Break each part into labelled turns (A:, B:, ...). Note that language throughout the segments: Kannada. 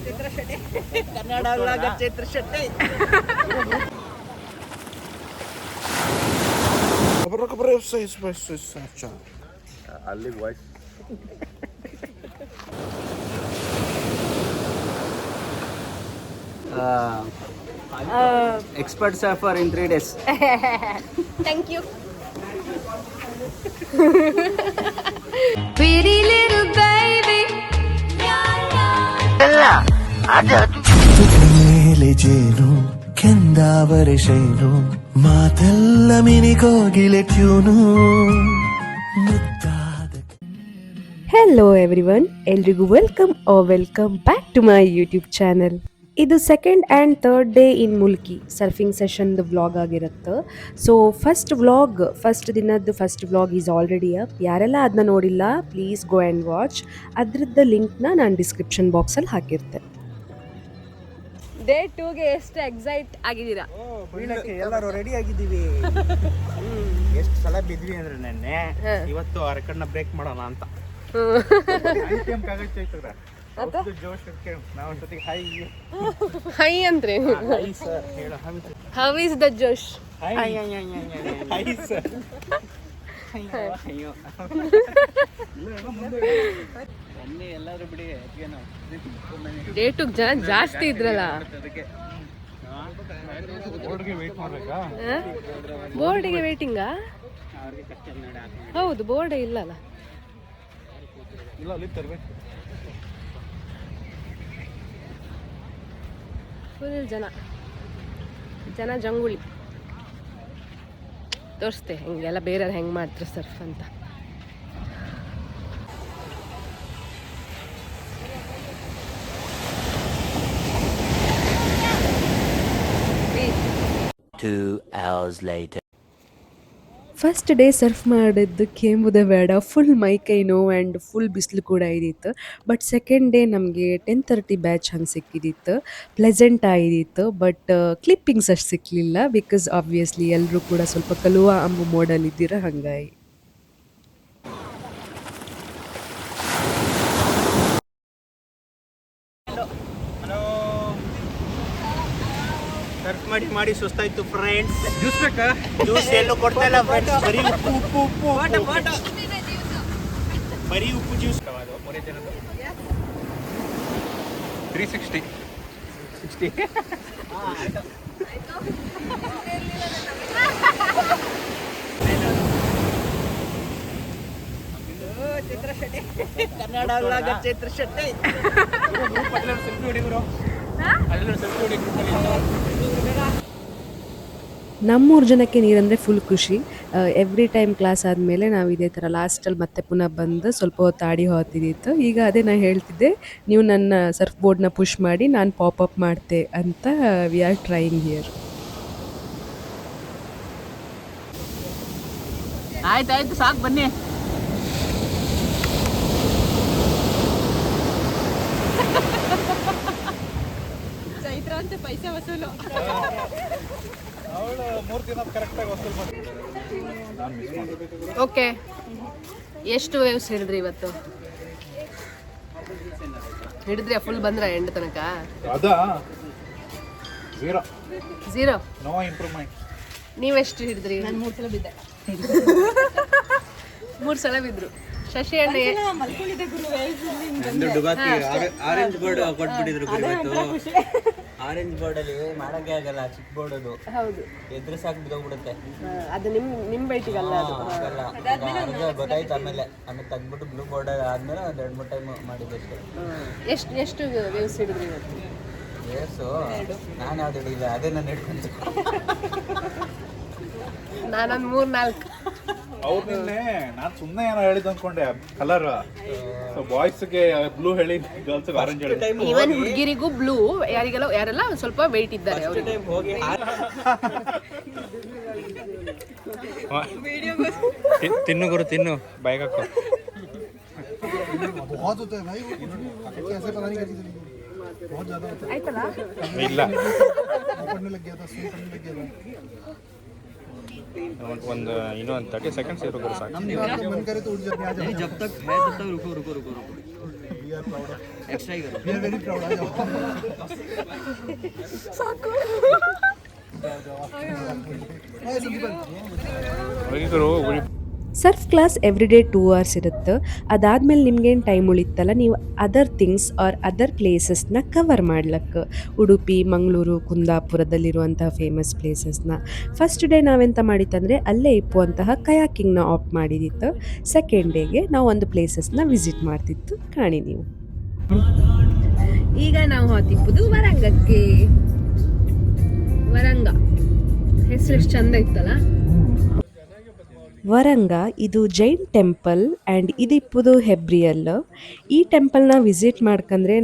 A: ಚೈತ್ರ ಶೆಟ್ಟಿ ಕನ್ನಡ ವ್ಲಾಗರ್ ಚೈತ್ರ ಶೆಟ್ಟಿ.
B: ಅಲ್ಲಿ voice
C: expert surfer in 3 days.
A: Thank you.
D: Pretty little baby.
E: ಮೇಲೆ ಜೇನು ಕೆಂದಾವರೆ ಶೈನು ಮಾತೆಲ್ಲ ಮಿನಿಗೋಗಿಲೆ ಟ್ಯೂನು ಮುದ್ದಾದ.
F: ಹೆಲೋ ಎವ್ರಿವನ್, ಎಲ್ರಿಗೂ welcome back to my YouTube channel. ಇದು second and third day in Mulki surfing ಸೆಷನ್ದು ವ್ಲಾಗ್ ಆಗಿರುತ್ತೆ. ಸೊ ಫಸ್ಟ್ ದಿನದ್ದು first vlog is already up. ಯಾರೆಲ್ಲ ಅದನ್ನ ನೋಡಿಲ್ಲ ಪ್ಲೀಸ್ ಗೋ ಆ್ಯಂಡ್ ವಾಚ್. ಅದರದ್ದು ಲಿಂಕ್ನ ನಾನು ಡಿಸ್ಕ್ರಿಪ್ಷನ್ ಬಾಕ್ಸಲ್ಲಿ ಹಾಕಿರ್ತೆ.
A: ಡೇ 2ಗೆ ಎಷ್ಟು ಎಕ್ಸೈಟ್ ಆಗಿದ್ದೀರಾ?
C: ಎಲ್ಲರೂ ರೆಡಿ ಆಗಿದ್ದೀವಿ. ಎಷ್ಟು ಸಲ ಬಿದ್ವಿ ಅಂದ್ರೆ ನೆನ್ನೆ, ಇವತ್ತು ಅರಕಣ್ಣ ಬ್ರೇಕ್ ಮಾಡೋಣ ಅಂತ.
A: ಹೈ ಅಂದ್ರೆ ಹೌ ಇಸ್ ದ ಜೋಶ್?
C: ಎಲ್ಲರೂ ಬಿಡಿ,
A: ಡೇ 2 ಜನ ಜಾಸ್ತಿ ಇದ್ರಲ್ಲ. ಬೋರ್ಡಿಗೆ ವೇಟಿಂಗಾ? ಹೌದು, ಬೋರ್ಡೇ ಇಲ್ಲಲ್ಲ. ಫುಲ್ ಜನ ಜಂಗುಳಿ. ತೋರಿಸ್ತೆ ಹಿಂಗೆಲ್ಲ ಬೇರೆಯವ್ರು ಹೆಂಗೆ ಮಾಡ್ತಾರೆ ಸರ್ಫ್ ಅಂತ.
F: ಫಸ್ಟ್ ಡೇ ಸರ್ಫ್ ಮಾಡಿದ್ದು ಕೇಂಬುದೇ ಬೇಡ, ಫುಲ್ ಮೈಕೈ ನೋವು ಆ್ಯಂಡ್ ಫುಲ್ ಬಿಸಿಲು ಕೂಡ ಇದ್ದಿತ್ತು. ಬಟ್ ಸೆಕೆಂಡ್ ಡೇ ನಮಗೆ 10:30 ಬ್ಯಾಚ್ ಹಂಗೆ ಸಿಕ್ಕಿದ್ದಿತ್ತು. ಪ್ಲೆಸೆಂಟ್ ಆಗಿದ್ದಿತ್ತು. ಬಟ್ ಕ್ಲಿಪ್ಪಿಂಗ್ಸ್ ಅಷ್ಟು ಸಿಕ್ಕಲಿಲ್ಲ, ಬಿಕಾಸ್ ಆಬ್ವಿಯಸ್ಲಿ ಎಲ್ಲರೂ ಕೂಡ ಸ್ವಲ್ಪ ಕಲುವ ಅಂಬು ಮೋಡಲ್ ಇದ್ದೀರ ಹಂಗಾಗಿ.
C: ಸರ್ಫ್ ಮಾಡಿ ಸುಸ್ತಾಯ್ತು ಫ್ರೆಂಡ್ಸ್. ಜ್ಯೂಸ್ ಬೇಕಾ? ಜ್ಯೂಸ್ ಎಲ್ಲೂ ಕೊಡ್ತಾ ಇಲ್ಲ ಫ್ರೆಂಡ್ಸ್, ಬರೀ ಉಪ್ಪು ಬರೀ ಉಪ್ಪು ಜ್ಯೂಸ್.
B: 360
A: ಚೈತ್ರ ಶೆಟ್ಟಿ ಕನ್ನಡ ವ್ಲಾಗರ್ ಚೈತ್ರ ಶೆಟ್ಟಿ.
F: ನಮ್ಮೂರು ಜನಕ್ಕೆ ನೀರಂದರೆ ಫುಲ್ ಖುಷಿ. ಎವ್ರಿ ಟೈಮ್ ಕ್ಲಾಸ್ ಆದಮೇಲೆ ನಾವು ಇದೇ ಥರ ಲಾಸ್ಟಲ್ಲಿ ಮತ್ತೆ ಪುನಃ ಬಂದು ಸ್ವಲ್ಪ ಹೊತ್ತು ಆಡಿ ಹೋಗ್ತಿದ್ದಿತ್ತು. ಈಗ ಅದೇ ನಾನು ಹೇಳ್ತಿದ್ದೆ, ನೀವು ನನ್ನ ಸರ್ಫ್ ಬೋರ್ಡ್ನ ಪುಷ್ ಮಾಡಿ ನಾನು ಪಾಪಪ್ ಮಾಡ್ತೆ ಅಂತ. We are trying here.
A: ಆಯ್ತಾಯ್ತು, ಸಾಕು ಬನ್ನಿ. ಚೈತ್ರ ಅಂತ ಪೈಸೆ ವಸೂಲು. ಓಕೆ, ಎಷ್ಟು ವೇವ್ಸ್ ಹಿಡಿದ್ರಿ ಇವತ್ತು? ಹಿಡಿದ್ರಿ ಫುಲ್ ಬಂದ್ರ ಎಂಡ್ ತನಕ? ಝೀರೋ.
B: No improvement.
A: ನೀವೆಷ್ಟು ಹಿಡಿದ್ರಿ? ನಾನು 3 ಸಲ ಬಿದ್ದೆ. 3 ಸಲ ಬಿದ್ರು. ಶಶಿ ಅಣ್ಣ
C: ಆರೆಂಜ್ ಬೋರ್ಡ್ ಕೊಟ್ಬಿಟ್ಟಿದ್ರು ಇವತ್ತು. ಆರೆಂಜ್ ಬೋರ್ಡ್ ಅಲ್ಲಿ ಮಾಡಕ್ಕೆ ಆಗಲ್ಲ, ಚಿಕ್ಕ ಬೋರ್ಡ್ ಅದು.
A: ಹೌದು,
C: ಎದ್ರೆ ಸಾಕು ಬಿದ್ದೋಗ್ಬಿಡುತ್ತೆ.
A: ಅದು ನಿಮ್ ಬೈಟಿಗಲ್ಲ, ಅದು
C: ಗೊತ್ತಾಯ್ತು. ಆಮೇಲೆ ತೆಗ್ದ್ಬಿಟ್ಟು ಬ್ಲೂ ಬೋರ್ಡ್ ಆದ್ಮೇಲೆ ಒಂದು 2-3 ಟೈಮ್ ಮಾಡಿದ್ದಷ್ಟೇ.
A: ಎಷ್ಟು ವೇವ್ಸ್ ಹಿಡಿದ್ರಿ ಇವತ್ತು?
C: ವೇವ್ಸು ನಾನು ಯಾವ್ದು ಹಿಡಿಲ್ಲ, ಅದೇ ನಾನು ಹಿಡ್ಕೊಂತ.
A: ನಾನೊಂದು 3-4.
B: ಅವ್ರು ನಿನ್ನೆ ನಾನು ಸುಮ್ಮನೆ ಏನೋ ಹೇಳಿದ್ದು ಅನ್ಕೊಂಡೆ ಕಲರ್. ಸೊ ಬಾಯ್ಸ್ಗೆ ಬ್ಲೂ ಹೇಳಿ, ಗರ್ಲ್ಸ್ಗೆ ಆರೆಂಜ್ ಹೇಳಿ.
A: ಈವನ್ ಹುಡುಗಿರಿಗೂ ಬ್ಲೂ, ಯಾರೆಲ್ಲ ಸ್ವಲ್ಪ ವೆಯ್ಟ್ ಇದ್ದಾರೆ ಅವ್ರಿಗೆ.
B: ತಿನ್ನು ಗುರು, ತಿನ್ನು, ಬಾಯಿಗೆ ಹಾಕೋ.
A: ಆಯ್ತಲ್ಲ?
B: ಇಲ್ಲ, ಒಂದು ಇನ್ನೊಂದು 30 ಸೆಕೆಂಡ್ಸ್ ಇರೋ ಸಾಕು.
F: ಸರ್ಫ್ ಕ್ಲಾಸ್ ಎವ್ರಿಡೇ 2 hours ಇರುತ್ತೆ. ಅದಾದಮೇಲೆ ನಿಮ್ಗೇನು ಟೈಮ್ ಉಳಿತಲ್ಲ, ನೀವು ಅದರ್ ಥಿಂಗ್ಸ್ ಆರ್ ಅದರ್ ಪ್ಲೇಸಸ್ನ ಕವರ್ ಮಾಡ್ಲಕ್ಕೆ, ಉಡುಪಿ, ಮಂಗಳೂರು, ಕುಂದಾಪುರದಲ್ಲಿರುವಂತಹ ಫೇಮಸ್ ಪ್ಲೇಸಸ್ನ. ಫಸ್ಟ್ ಡೇ ನಾವೆಂತ ಮಾಡಿತ್ತಂದರೆ ಅಲ್ಲೇ ಇಪ್ಪುವಂತಹ ಕಯಾಕಿಂಗ್ನ ಆಪ್ಟ್ ಮಾಡಿದಿತ್ತು. ಸೆಕೆಂಡ್ ಡೇಗೆ ನಾವು ಒಂದು ಪ್ಲೇಸಸ್ನ ವಿಸಿಟ್ ಮಾಡ್ತಿತ್ತು. ಕಾಣಿ ನೀವು.
A: ಈಗ ನಾವು ಹೋಗ್ತಿಪ್ಪುದು ವರಂಗಕ್ಕೆ. ವರಂಗ ಹೆಸರು ಎಷ್ಟು ಚಂದ ಇತ್ತಲ್ಲ.
F: ವರಂಗ ಇದು ಜೈನ್ ಟೆಂಪಲ್ ಆ್ಯಂಡ್ ಇದಿಪ್ಪುದು ಹೆಬ್ರಿಯಲ್. ಈ ಟೆಂಪಲ್ನ ವಿಸಿಟ್ ಮಾಡ್ಕಂದ್ರೆ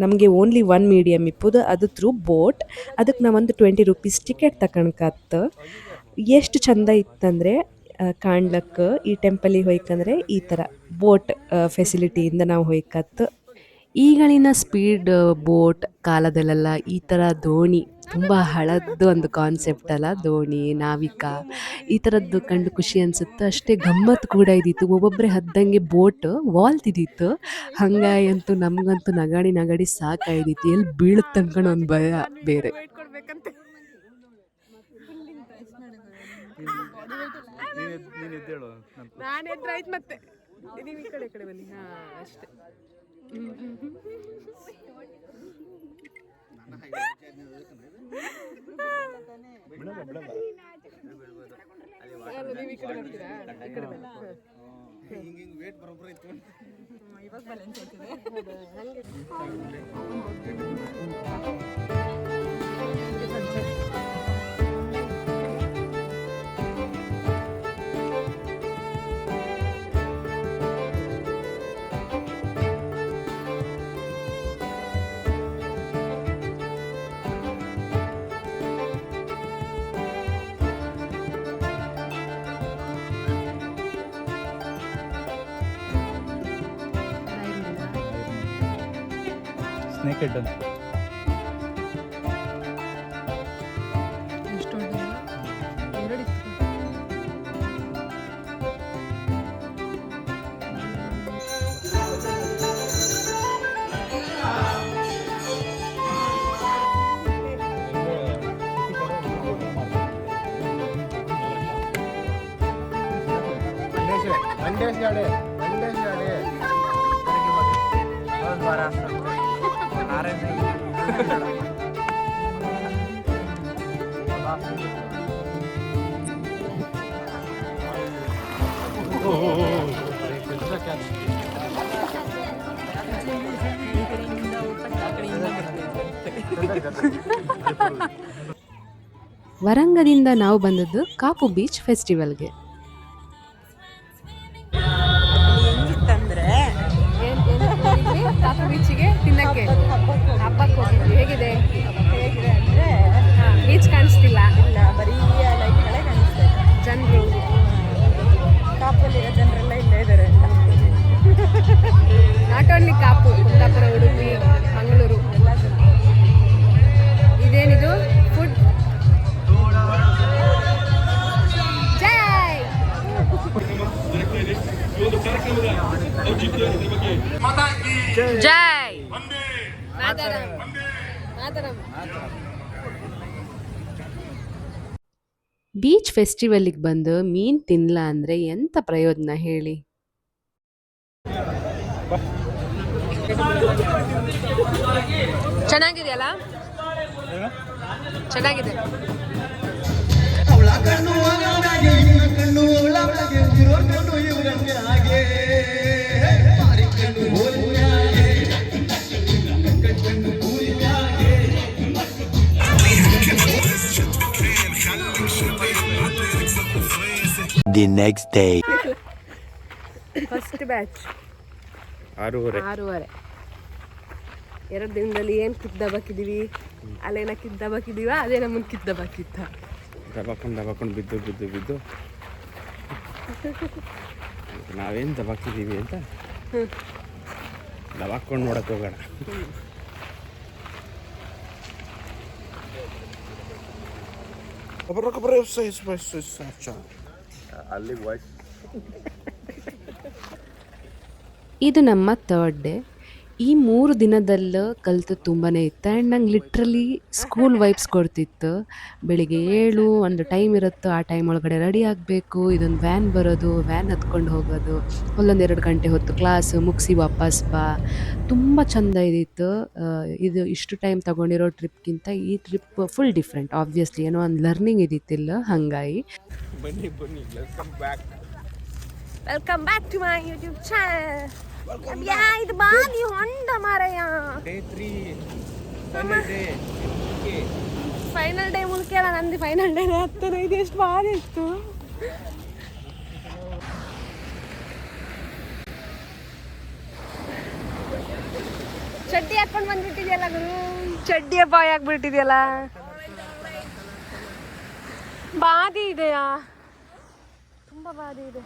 F: ನಮಗೆ ಓನ್ಲಿ 1 ಮೀಡಿಯಮ್ ಇಪ್ಪುದು, ಅದು ಥ್ರೂ ಬೋಟ್. ಅದಕ್ಕೆ ನಾವೊಂದು 20 rupees ಟಿಕೆಟ್ ತಗೊಳಕತ್ತು. ಎಷ್ಟು ಚಂದ ಇತ್ತಂದರೆ ಕಾಣ್ಲಕ್ಕೆ. ಈ ಟೆಂಪಲಿಗೆ ಹೋಯ್ಕಂದ್ರೆ ಈ ಥರ ಬೋಟ್ ಫೆಸಿಲಿಟಿಯಿಂದ ನಾವು ಹೋಯ್ಕತ್ತು. ಈಗಳಿನ ಸ್ಪೀಡ್ ಬೋಟ್ ಕಾಲದಲ್ಲೆಲ್ಲ ಈ ಥರ ದೋಣಿ ತುಂಬ ಹಳದ್ದು ಒಂದು ಕಾನ್ಸೆಪ್ಟ್ ಅಲ್ಲ, ದೋಣಿ, ನಾವಿಕ ಈ ಥರದ್ದು ಕಂಡು ಖುಷಿ ಅನಿಸುತ್ತೆ. ಅಷ್ಟೇ ಗಮ್ಮತ್ತು ಕೂಡ ಇದ್ದಿತ್ತು. ಒಬ್ಬೊಬ್ಬರೇ ಹದ್ದಂಗೆ ಬೋಟ್ ವಾಲ್ತಿದ್ದಿತ್ತು. ಹಂಗಾಯಂತೂ ನಮಗಂತೂ ನಗಾಡಿ ಸಾಕಾಯ್ದಿತ್ತು. ಎಲ್ಲಿ ಬೀಳುತ್ತೆ ಅನ್ಕೊಂಡು ಒಂದು ಭಯ ಬೇರೆ.
A: ನಾನು ಎದ್ರ ಆಯ್ತು ಮತ್ತೆ ನೀವು ಈ ಕಡೆ ಬನ್ನಿ. ಹಾ ಅಷ್ಟೇ. ನೀವು ಈ ಕಡೆ ಬರ್ತೀರಾ? ಈ ಕಡೆ ಬನ್ನಿ.
B: ಸ್ನೇಕ್ ಹೆಡ್ ಅಂತ.
F: ವರಂಗದಿಂದ ನಾವು ಬಂದದ್ದು ಕಾಪು ಬೀಚ್ ಫೆಸ್ಟಿವಲ್ಗೆ.
A: ಕಾಪು ಬೀಚಿಗೆ ತಿನ್ನಕ್ಕೆ ಹಬ್ಬಕ್ಕೆ ಹೋಗಿದ್ವಿ. ಹೇಗಿದೆ ಅಂದರೆ ಬೀಚ್ ಕಾಣಿಸ್ತಿಲ್ಲ, ಇಲ್ಲ ಬರೀ ಲೈಟ್ಗಳೇ ಕಾಣಿಸ್ತಾ ಇದೆ. ಜನರು ಕಾಪಲ್ಲಿರೋ ಜನರೆಲ್ಲ ಇಲ್ಲೇ ಇದ್ದಾರೆ. ನಾಟ್ ಓನ್ಲಿ ಕಾಪು, ಕುಂದಾಪುರ, ಉಡುಪಿ, ಮಂಗಳೂರು ಎಲ್ಲ ಜನ. ಇದೇನಿದು ಫುಡ್ ಜೈ ಜೈ ಮಾತರಂ ಮಾತರಂ.
F: ಬೀಚ್ ಫೆಸ್ಟಿವಲಿಗೆ ಬಂದು ಮೀನು ತಿನ್ನಲ್ಲ ಅಂದರೆ ಎಂಥ ಪ್ರಯೋಜನ ಹೇಳಿ.
A: ಚೆನ್ನಾಗಿದೆಯಲ್ಲ, ಚೆನ್ನಾಗಿದೆ.
E: The next day.
A: First batch 6:30. 2 ದಿನದಲ್ಲಿ ಏನು ಕಿದ್ದಬಾಕಿದ್ದೀವಿ, ಅಲ್ಲೇನ ಕಿದ್ದಬಾಕಿದ್ದೀವ, ಅದೇ ನಮ್ಮನ್ನು ಕಿದ್ದಬಾಕಿತ್ತ.
C: ದಬಾಕೊಂಡು ಬಿದ್ದು ನಾವೇನು ದಬಾಕಿದ್ದೀವಿ ಅಂತ ದಬಾಕೊಂಡು ನೋಡಕ್ಕೆ ಹೋಗೋಣ.
F: ಇದು ನಮ್ಮ ಥರ್ಡ್ ಡೇ. ಈ 3 ದಿನದಲ್ಲಿ ಕಲಿತು ತುಂಬಾ ಇತ್ತು ಆ್ಯಂಡ್ ನಂಗೆ ಲಿಟ್ರಲಿ ಸ್ಕೂಲ್ ವೈಬ್ಸ್ ಕೊಡ್ತಿತ್ತು. ಬೆಳಿಗ್ಗೆ 7 ಒಂದು ಟೈಮ್ ಇರುತ್ತೆ, ಆ ಟೈಮ್ ಒಳಗಡೆ ರೆಡಿ ಆಗಬೇಕು, ಇದೊಂದು ವ್ಯಾನ್ ಬರೋದು, ವ್ಯಾನ್ ಹತ್ಕೊಂಡು ಹೋಗೋದು, ಅಲ್ಲೊಂದು 2 ಗಂಟೆ ಹೊತ್ತು ಕ್ಲಾಸ್ ಮುಗಿಸಿ ವಾಪಸ್ ಬಾ. ತುಂಬ ಚೆಂದ ಇದ್ದಿತ್ತು. ಇದು ಇಷ್ಟು ಟೈಮ್ ತಗೊಂಡಿರೋ ಟ್ರಿಪ್ಗಿಂತ ಈ ಟ್ರಿಪ್ ಫುಲ್ ಡಿಫ್ರೆಂಟ್. ಆಬ್ವಿಯಸ್ಲಿ ಏನೋ ಒಂದು ಲರ್ನಿಂಗ್ ಇದ್ದಿತ್ತಿಲ್ಲ ಹಾಗಾಗಿ.
C: ಬನ್ನಿ welcome back.
A: Welcome back to my YouTube channel. ಇದು ಬಾಗಿ ಹೊಂಡ ಮಾರಯ್ಯ.
C: Day 3 final day.
A: Final day Mulki ಅಲ್ಲ, ನಂದು ಫೈನಲ್ ಡೇ ಹತ್ತನ. ಇದು ಎಷ್ಟು ಬಾರಿ ಇತ್ತು. ಚಡ್ಡಿ ಹಾಕೊಂಡು ಬಂದ್ಬಿಟ್ಟಿದ್ಯಲ್ಲ ಗುರು, ಚಡ್ಡಿಯ ಬಾಯ್ ಆಗ್ಬಿಟ್ಟಿದ್ಯಲ್ಲ. ಬಾದಿ ಇದೆಯಾ? ತುಂಬ ಬಾದಿ ಇದೆ.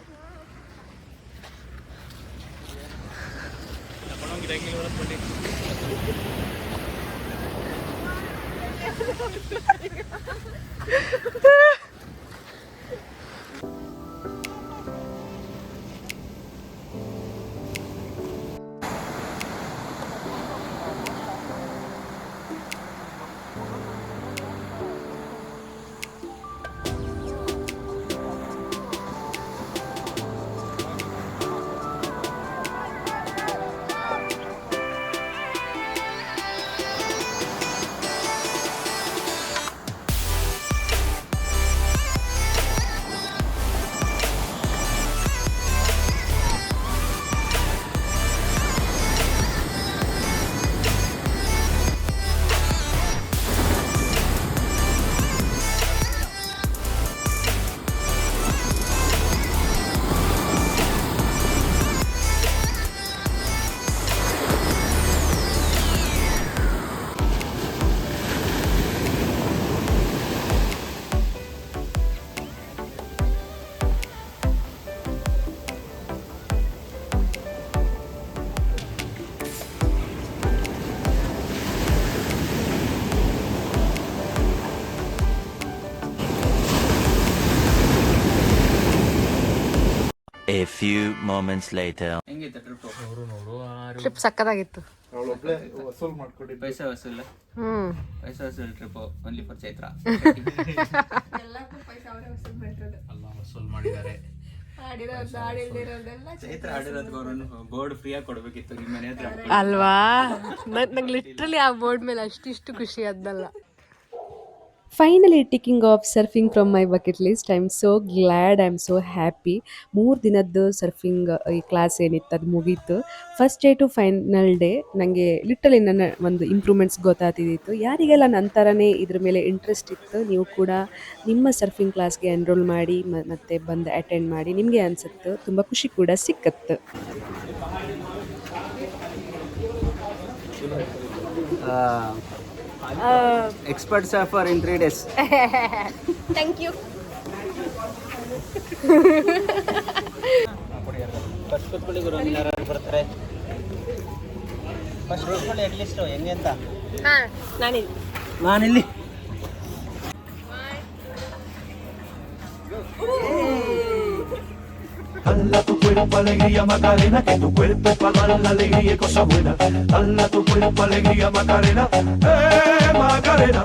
E: A few moments later.
C: ಹೆಂಗಿತ್ತು ಟ್ರಿಪ್?
A: ಟ್ರಿಪ್ ಸಕ್ಕತ್ತಾಗಿತ್ತು.
B: ಅವಳೊಬ್ಳೆ ವಸೂಲ್ ಮಾಡ್ಕೊಂಡಿದ್ದು.
C: ಪೈಸಾ ವಸೂಲ್ ಟ್ರಿಪ್ ಓನ್ಲಿ ಫಾರ್ ಚೈತ್ರ. ಅಲ್ಲ ವಸೂಲ್ ಮಾಡಿದ್ದಾರೆ. ಚೈತ್ರ ಆಡಿರೋದಕ್ಕೆ ಅವ್ರನ್ನು ಬೋರ್ಡ್ ಫ್ರೀಯಾಗಿ ಕೊಡ್ಬೇಕಿತ್ತು ನಿಮ್ಮ ಮನೆ ಹತ್ರ
A: ಅಲ್ವಾ? ನಂಗೆ ಲಿಟ್ರಲಿ ಆ ಬೋರ್ಡ್ ಮೇಲೆ ಅಷ್ಟಿಷ್ಟು ಖುಷಿ ಆದ್ದಲ್ಲ.
F: Finally ticking off surfing from my bucket list. I am so glad, I am so happy. 3 ದಿನದ್ದು ಸರ್ಫಿಂಗ್ ಈ ಕ್ಲಾಸ್ ಏನಿತ್ತು ಅದು ಮುಗೀತು. First day to final day ನನಗೆ ಲಿಟ್ರಲಿ ನನ್ನ ಒಂದು ಇಂಪ್ರೂವ್ಮೆಂಟ್ಸ್ ಗೊತ್ತಾಗ್ತಿದ್ದಿತ್ತು. ಯಾರಿಗೆಲ್ಲ ನನ್ನ ಥರನೇ ಇದ್ರ ಮೇಲೆ ಇಂಟ್ರೆಸ್ಟ್ ಇತ್ತು, ನೀವು ಕೂಡ ನಿಮ್ಮ ಸರ್ಫಿಂಗ್ ಕ್ಲಾಸ್ಗೆ ಎನ್ರೋಲ್ ಮಾಡಿ ಮತ್ತೆ ಬಂದು ಅಟೆಂಡ್ ಮಾಡಿ. ನಿಮಗೆ ಅನಿಸುತ್ತೆ ತುಂಬ ಖುಷಿ ಕೂಡ ಸಿಕ್ಕತ್ತು.
C: Expert surfer in 3 days.
A: Thank you.
C: First ಕೂತ್ಕೊಳ್ಳಿ ಗುರು, ಯಾರು ಬರ್ತಾರೆ ಫಸ್ಟ್ ಕೂತ್ಕೊಳ್ಳಿ ಅಟ್ಲೀಸ್ಟ್ ಹೆಂಗೆ ಅಂತ.
A: ಹಾಂ,
C: ನಾನಿಲ್ಲಿ
G: Dala tu cuerpo alegría Macarena, que tu cuerpo es para dar la alegría y cosas buenas. Dala tu cuerpo alegría Macarena, Macarena.